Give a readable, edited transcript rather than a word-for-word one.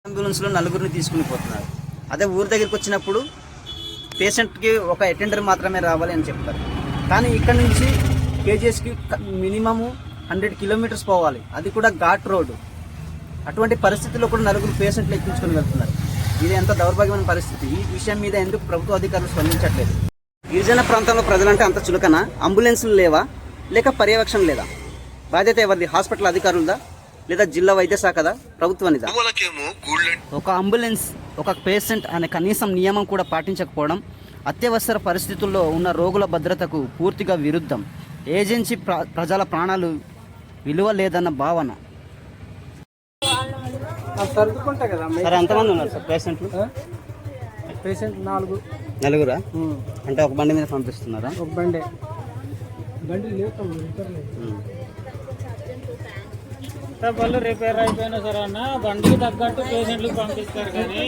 అంబులెన్స్లో నలుగురిని తీసుకుని పోతున్నారు. అదే ఊరి దగ్గరికి వచ్చినప్పుడు పేషెంట్కి ఒక అటెండర్ మాత్రమే రావాలి అని చెప్తారు. కానీ ఇక్కడ నుంచి కేజీఎస్కి మినిమము 100 కిలోమీటర్స్ పోవాలి, అది కూడా ఘాట్ రోడ్డు. అటువంటి పరిస్థితుల్లో కూడా నలుగురు పేషెంట్లు ఎక్కించుకొని వెళ్తున్నారు. ఇది ఎంత దౌర్భాగ్యమైన పరిస్థితి. ఈ విషయం మీద ఎందుకు ప్రభుత్వ అధికారులు స్పందించట్లేదు? గిరిజన ప్రాంతంలో ప్రజలంటే అంత చులకన? అంబులెన్సులు లేవా, లేక పర్యవేక్షణ లేదా? బాధ్యత ఎవరిది? హాస్పిటల్ అధికారులదా, లేదా జిల్లా వైద్య శాఖదా, ప్రభుత్వానిదా? ఒక అంబులెన్స్, ఒక పేషెంట్ అనే కనీసం నియమం కూడా పాటించకపోవడం అత్యవసర పరిస్థితుల్లో ఉన్న రోగుల భద్రతకు పూర్తిగా విరుద్ధం. ఏజెన్సీ ప్రజల ప్రాణాలు విలువ లేదన్న భావన. సరే, ఎంతమంది ఉన్నారు సార్ పేషెంట్లు? పేషెంట్ 4. నలుగురా? అంటే ఒక బండి మీద పంపిస్తున్నారా? ఒక బండి బళ్ళు రిపేర్ అయిపోయినా సరే అన్న బండికి తగ్గట్టు పేషెంట్లు పంపిస్తారు కానీ